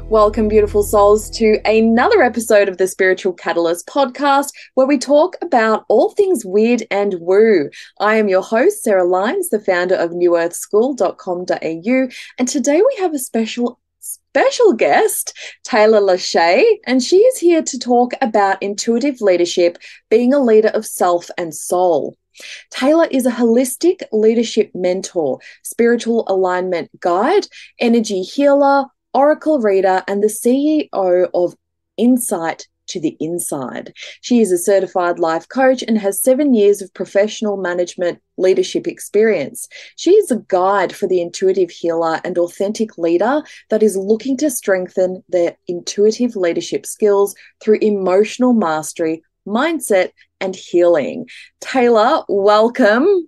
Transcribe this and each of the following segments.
Welcome, beautiful souls, to another episode of the Spiritual Catalyst podcast, where we talk about all things weird and woo. I am your host, Sarah Lyons, the founder of newearthschool.com.au, and today we have a special guest, Taylor Lachey, and she is here to talk about intuitive leadership, being a leader of self and soul. Taylor is a holistic leadership mentor, spiritual alignment guide, energy healer, oracle reader, and the CEO of Insight to the Inside. She is a certified life coach and has 7 years of professional management leadership experience. She is a guide for the intuitive healer and authentic leader that is looking to strengthen their intuitive leadership skills through emotional mastery, mindset, and healing. Taylor, welcome.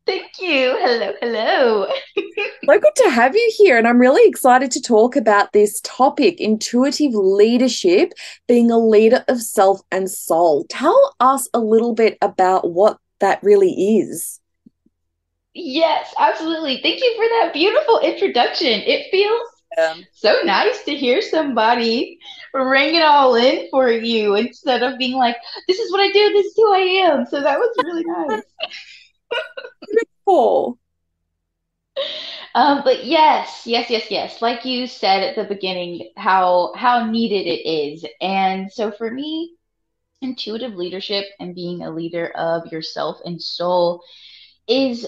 Thank you. Hello. So good to have you here. And I'm really excited to talk about this topic, intuitive leadership, being a leader of self and soul. Tell us a little bit about what that really is. Yes, absolutely. Thank you for that beautiful introduction. It feels so nice to hear somebody ring it all in for you instead of being like, this is what I do, this is who I am. So that was really nice. Cool. But yes. Like you said at the beginning, how needed it is. And so for me, intuitive leadership and being a leader of yourself and soul is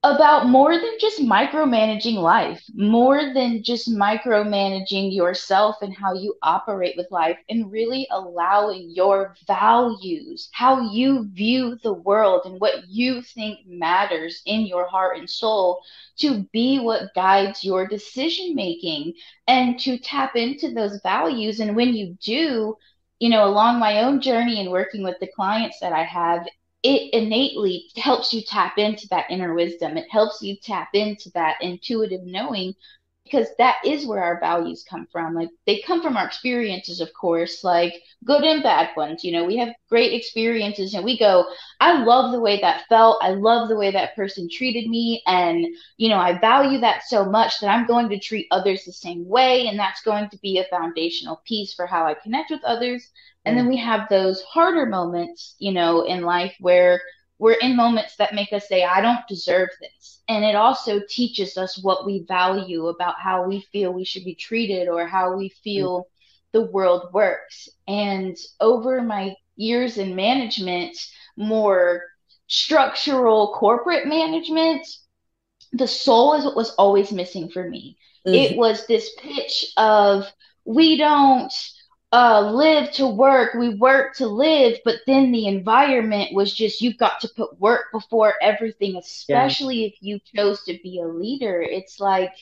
about more than just micromanaging life, more than just micromanaging yourself and how you operate with life, and really allowing your values, how you view the world, and what you think matters in your heart and soul to be what guides your decision making and to tap into those values. And when you do, along my own journey and working with the clients that I have, it innately helps you tap into that inner wisdom. It helps you tap into that intuitive knowing because that is where our values come from. Like they come from our experiences, of course, like good and bad ones. We have great experiences and we go, I love the way that felt. I love the way that person treated me. And, I value that so much that I'm going to treat others the same way. And that's going to be a foundational piece for how I connect with others. And then we have those harder moments, in life where we're in moments that make us say, I don't deserve this. And it also teaches us what we value about how we feel we should be treated or how we feel the world works. And over my years in management, more structural corporate management, the soul is what was always missing for me. Mm-hmm. It was this pitch of, we don't live to work, we work to live, but then the environment was just you've got to put work before everything, Yeah. especially if you chose to be a leader. It's like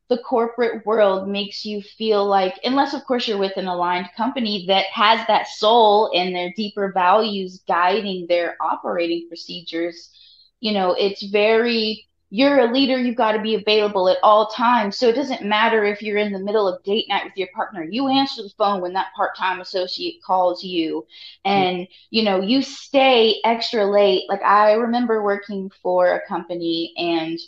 the corporate world makes you feel like, unless of course you're with an aligned company that has that soul and their deeper values guiding their operating procedures, it's very, you're a leader, you've got to be available at all times. So it doesn't matter if you're in the middle of date night with your partner, you answer the phone when that part-time associate calls you. And, you stay extra late. Like I remember working for a company and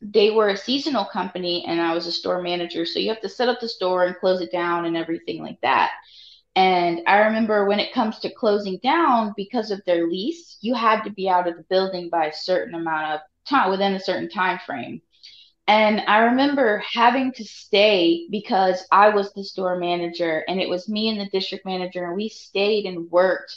they were a seasonal company and I was a store manager. So you have to set up the store and close it down and everything like that. And I remember when it comes to closing down, because of their lease, you had to be out of the building by a certain amount of time within a certain time frame. And I remember having to stay because I was the store manager and it was me and the district manager, and we stayed and worked.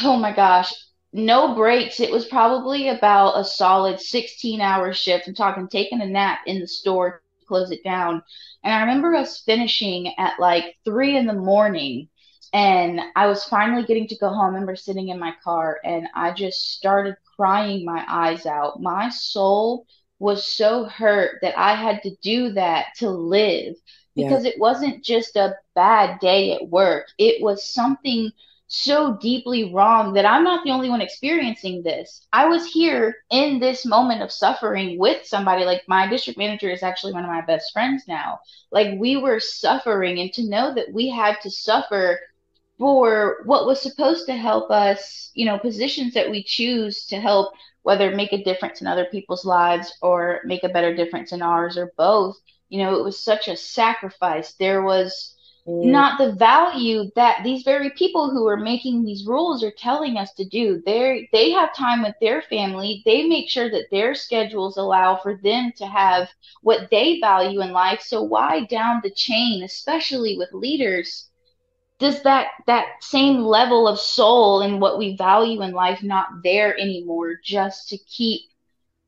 Oh my gosh, no breaks. It was probably about a solid 16-hour shift. I'm talking taking a nap in the store to close it down. And I remember us finishing at like 3 in the morning. And I was finally getting to go home. I remember sitting in my car and I just started crying my eyes out. My soul was so hurt that I had to do that to live Yeah. because it wasn't just a bad day at work. It was something so deeply wrong that I'm not the only one experiencing this. I was here in this moment of suffering with somebody. Like my district manager is actually one of my best friends now. Like we were suffering, and to know that we had to suffer for what was supposed to help us, positions that we choose to help, whether make a difference in other people's lives or make a better difference in ours or both. It was such a sacrifice. There was Mm, not the value that these very people who are making these rules are telling us to do. They have time with their family. They make sure that their schedules allow for them to have what they value in life. So why down the chain, especially with leaders, does that same level of soul and what we value in life not there anymore just to keep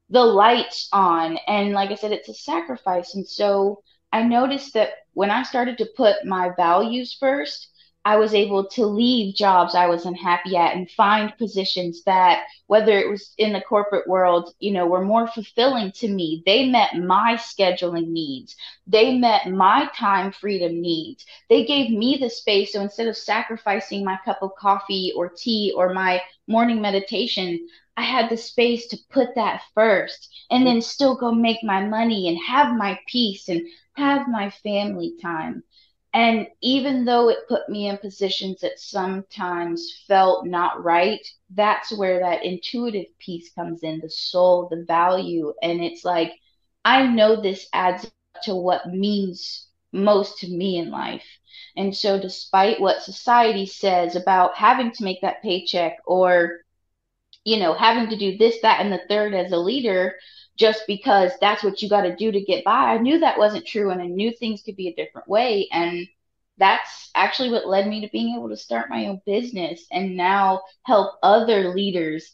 the lights on? And like I said, it's a sacrifice. And so I noticed that when I started to put my values first, I was able to leave jobs I was unhappy at and find positions that, whether it was in the corporate world, were more fulfilling to me. They met my scheduling needs. They met my time freedom needs. They gave me the space. So instead of sacrificing my cup of coffee or tea or my morning meditation, I had the space to put that first and then still go make my money and have my peace and have my family time. And even though it put me in positions that sometimes felt not right, that's where that intuitive piece comes in, the soul, the value. And it's like, I know this adds up to what means most to me in life. And so, despite what society says about having to make that paycheck or having to do this, that, and the third as a leader just because that's what you got to do to get by. I knew that wasn't true and I knew things could be a different way. And that's actually what led me to being able to start my own business and now help other leaders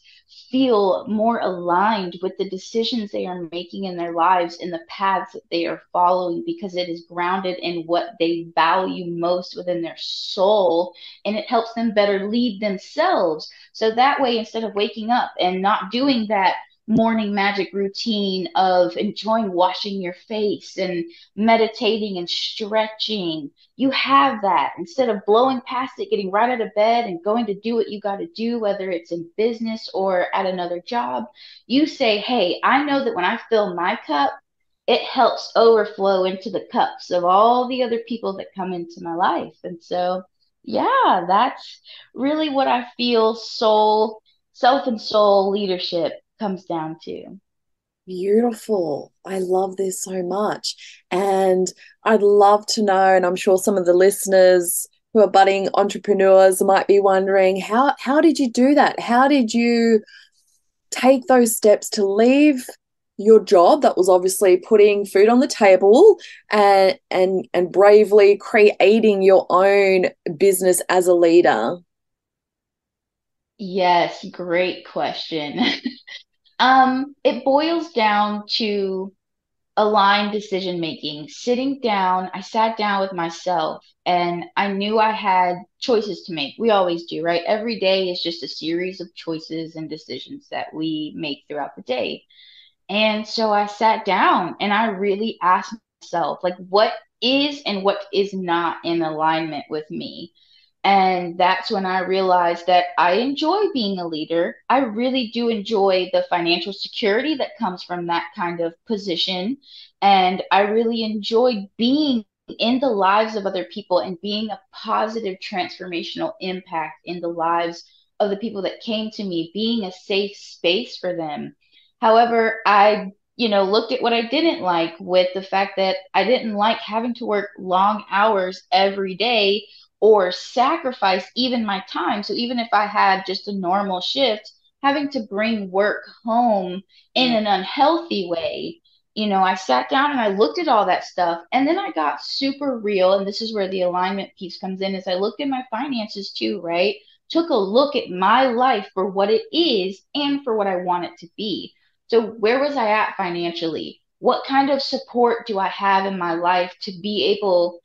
feel more aligned with the decisions they are making in their lives and the paths that they are following because it is grounded in what they value most within their soul, and it helps them better lead themselves. So that way, instead of waking up and not doing that morning magic routine of enjoying washing your face and meditating and stretching, you have that. Instead of blowing past it, getting right out of bed and going to do what you got to do, whether it's in business or at another job, you say, hey, I know that when I fill my cup, it helps overflow into the cups of all the other people that come into my life. And so, yeah, that's really what I feel self and soul leadership comes down to. beautiful. I love this so much. And I'd love to know, and I'm sure some of the listeners who are budding entrepreneurs might be wondering, how did you do that? How did you take those steps to leave your job that was obviously putting food on the table and bravely creating your own business as a leader? Yes, great question. It boils down to aligned decision making. Sitting down, I sat down with myself and I knew I had choices to make. We always do, right? Every day is just a series of choices and decisions that we make throughout the day. And so I sat down and I really asked myself, like, what is and what is not in alignment with me? And that's when I realized that I enjoy being a leader. I really do enjoy the financial security that comes from that kind of position. And I really enjoy being in the lives of other people and being a positive transformational impact in the lives of the people that came to me, being a safe space for them. However, I looked at what I didn't like with the fact that I didn't like having to work long hours every day or sacrifice even my time. So even if I had just a normal shift, having to bring work home in Mm. an unhealthy way, I sat down and I looked at all that stuff and then I got super real. And this is where the alignment piece comes in, is I looked at my finances too, right? Took a look at my life for what it is and for what I want it to be. So where was I at financially? What kind of support do I have in my life to be able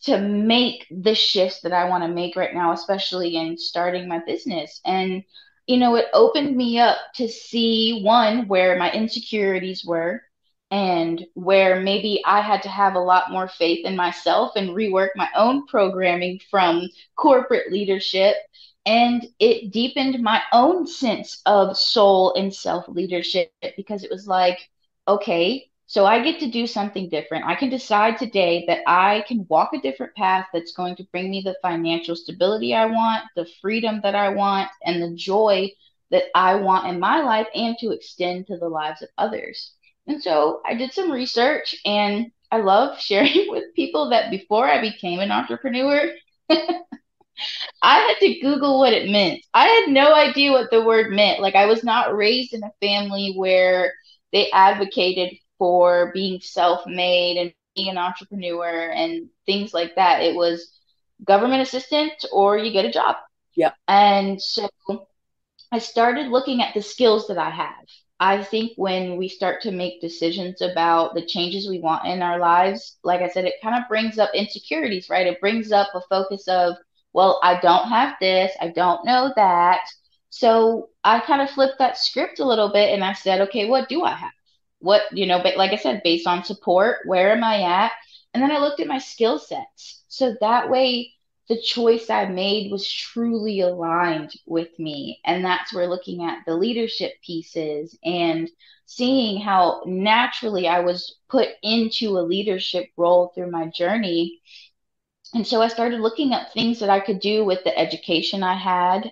to make the shifts that I want to make right now, especially in starting my business? And, it opened me up to see one, where my insecurities were and where maybe I had to have a lot more faith in myself and rework my own programming from corporate leadership. And it deepened my own sense of soul and self leadership because it was like, okay, so I get to do something different. I can decide today that I can walk a different path that's going to bring me the financial stability I want, the freedom that I want, and the joy that I want in my life and to extend to the lives of others. And so I did some research and I love sharing with people that before I became an entrepreneur, I had to Google what it meant. I had no idea what the word meant. Like, I was not raised in a family where they advocated for being self-made and being an entrepreneur and things like that. It was government assistant or you get a job. Yeah. And so I started looking at the skills that I have. I think when we start to make decisions about the changes we want in our lives, like I said, it kind of brings up insecurities, right? It brings up a focus of, well, I don't have this, I don't know that. So I kind of flipped that script a little bit and I said, okay, what do I have? What, but like I said, based on support, where am I at? And then I looked at my skill sets. So that way, the choice I made was truly aligned with me. And that's where looking at the leadership pieces and seeing how naturally I was put into a leadership role through my journey. And so I started looking at things that I could do with the education I had,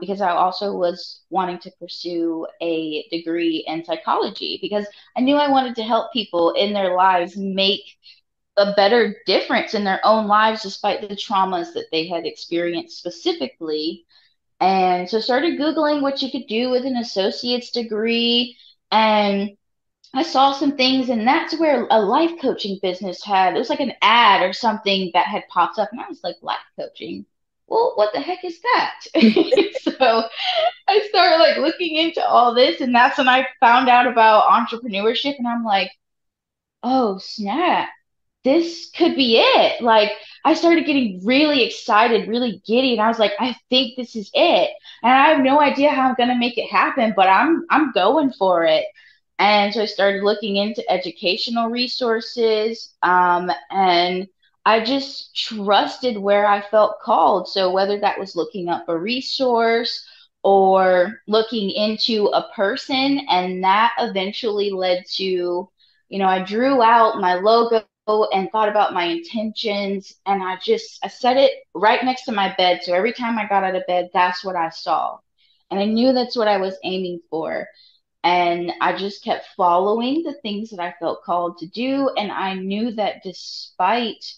because I also was wanting to pursue a degree in psychology because I knew I wanted to help people in their lives make a better difference in their own lives despite the traumas that they had experienced specifically. And so started Googling what you could do with an associate's degree. And I saw some things, and that's where a life coaching business it was like an ad or something that had popped up. And I was like, life coaching? Well, what the heck is that? So I started like looking into all this, and that's when I found out about entrepreneurship. And I'm like, oh, snap, this could be it. Like I started getting really excited, really giddy, and I was like, I think this is it. And I have no idea how I'm gonna make it happen, but I'm going for it. And so I started looking into educational resources, and I just trusted where I felt called. So whether that was looking up a resource or looking into a person, and that eventually led to, I drew out my logo and thought about my intentions, and I set it right next to my bed, so every time I got out of bed, that's what I saw, and I knew that's what I was aiming for. And I just kept following the things that I felt called to do, and I knew that despite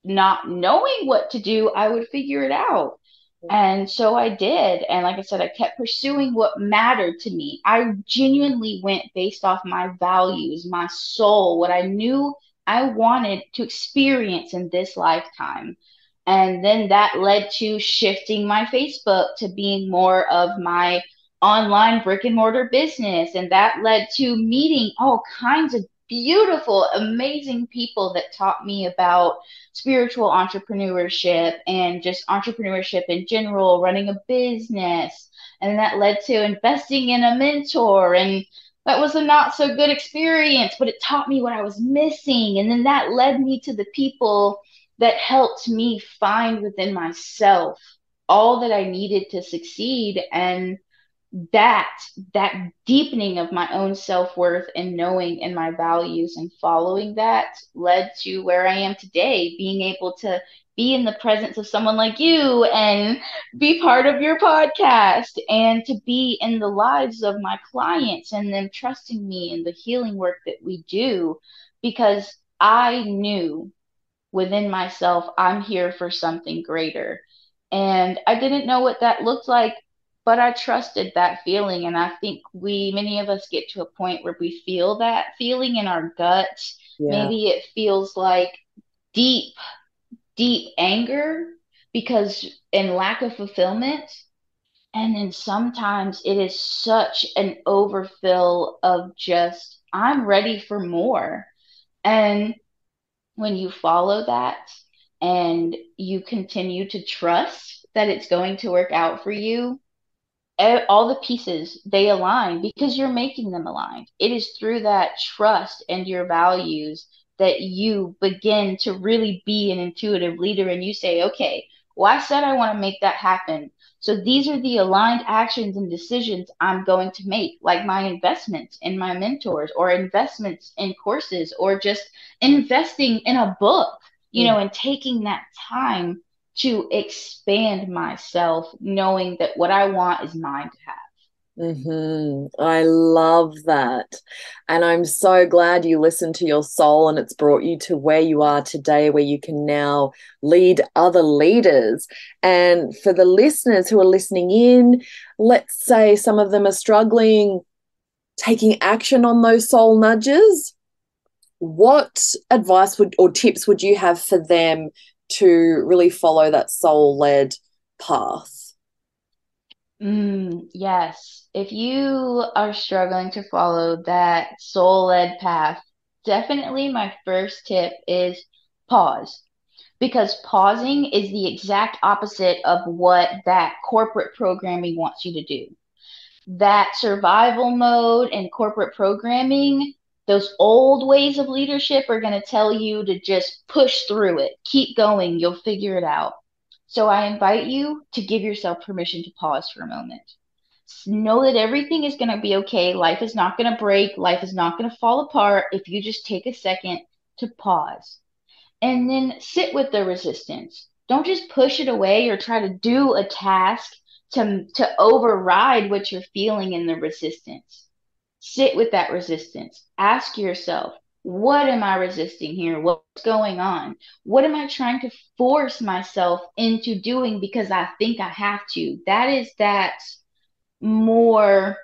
not knowing what to do, I would figure it out. And so I did. And like I said, I kept pursuing what mattered to me. I genuinely went based off my values, my soul, what I knew I wanted to experience in this lifetime. And then that led to shifting my Facebook to being more of my online brick and mortar business. And that led to meeting all kinds of beautiful, amazing people that taught me about spiritual entrepreneurship and just entrepreneurship in general, running a business. And that led to investing in a mentor. And that was a not so good experience, but it taught me what I was missing. And then that led me to the people that helped me find within myself all that I needed to succeed. And that that deepening of my own self-worth and knowing and my values and following that led to where I am today, being able to be in the presence of someone like you and be part of your podcast and to be in the lives of my clients and them trusting me in the healing work that we do, because I knew within myself I'm here for something greater. And I didn't know what that looked like, but I trusted that feeling. And I think many of us get to a point where we feel that feeling in our gut. Yeah. Maybe it feels like deep, deep anger because in lack of fulfillment. And then sometimes it is such an overfill of just, I'm ready for more. And when you follow that and you continue to trust that it's going to work out for you, all the pieces they align because you're making them aligned. It is through that trust and your values that you begin to really be an intuitive leader and you say, okay, well, I said I want to make that happen. So these are the aligned actions and decisions I'm going to make, like my investments in my mentors or investments in courses or just investing in a book, Yeah. and taking that time to expand myself, knowing that what I want is mine to have. I love that. And I'm so glad you listened to your soul and it's brought you to where you are today, where you can now lead other leaders. And for the listeners who are listening in, let's say some of them are struggling taking action on those soul nudges. What advice would or tips would you have for them to really follow that soul led path? Yes. If you are struggling to follow that soul-led path, definitely my first tip is pause. Because pausing is the exact opposite of what that corporate programming wants you to do. That survival mode and corporate programming, those old ways of leadership are going to tell you to just push through it, keep going, you'll figure it out. So I invite you to give yourself permission to pause for a moment. Know that everything is going to be okay. Life is not going to break. Life is not going to fall apart if you just take a second to pause and then sit with the resistance. Don't just push it away or try to do a task to override what you're feeling in the resistance. Sit with that resistance. Ask yourself, what am I resisting here? What's going on? What am I trying to force myself into doing because I think I have to? That is that more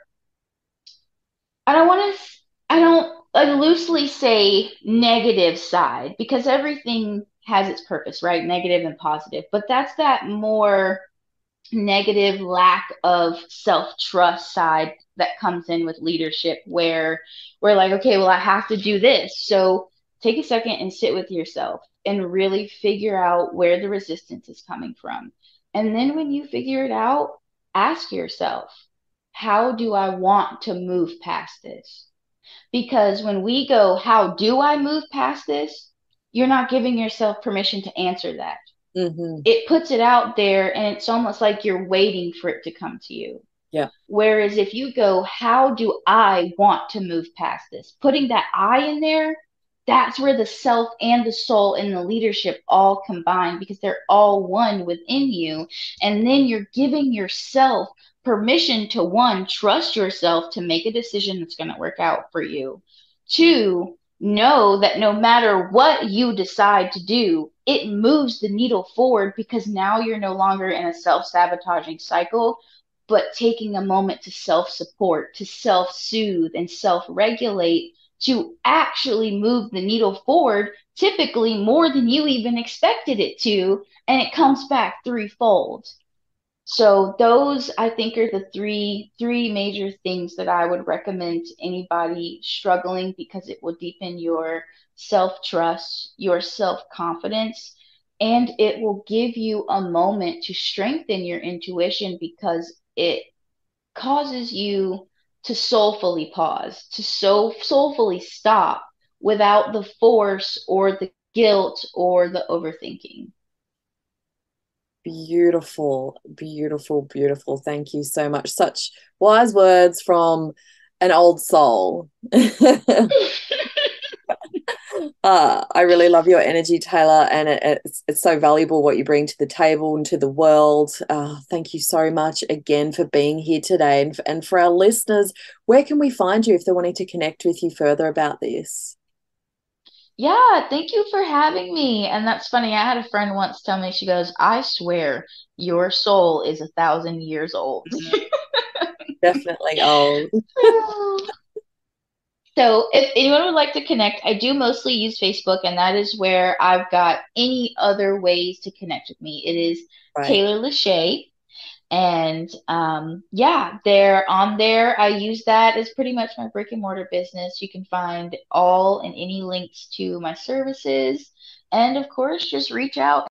I don't want to, I don't loosely say negative side because everything has its purpose, right? Negative and positive. But that's that more negative lack of self-trust side that comes in with leadership where we're like, okay, well, I have to do this. So take a second and sit with yourself and really figure out where the resistance is coming from. And then when you figure it out, ask yourself, how do I want to move past this? Because when we go, how do I move past this? You're not giving yourself permission to answer that. Mm-hmm. It puts it out there and it's almost like you're waiting for it to come to you. Yeah. Whereas if you go, how do I want to move past this? Putting that I in there, that's where the self and the soul and the leadership all combine because they're all one within you. And then you're giving yourself permission to one, trust yourself to make a decision that's going to work out for you. Two, know that no matter what you decide to do, it moves the needle forward because now you're no longer in a self sabotaging cycle but taking a moment to self support, to self soothe, and self regulate to actually move the needle forward, typically more than you even expected it to, and it comes back threefold. So those I think are the three major things that I would recommend to anybody struggling because it will deepen your self-trust, your self-confidence, and it will give you a moment to strengthen your intuition because it causes you to soulfully pause, to soulfully stop without the force or the guilt or the overthinking. Beautiful, beautiful, beautiful. Thank you so much. Such wise words from an old soul. I really love your energy, Taylor, and it's so valuable what you bring to the table and to the world. Thank you so much again for being here today. And for our listeners, where can we find you if they're wanting to connect with you further about this? Yeah, thank you for having me. And that's funny. I had a friend once tell me, she goes, I swear your soul is 1,000 years old. Definitely old. So if anyone would like to connect, I do mostly use Facebook, and that is where I've got any other ways to connect with me. It is Right. Taylor Lachey. And yeah, they're on there. I use that as pretty much my brick and mortar business. You can find all and any links to my services. And of course, just reach out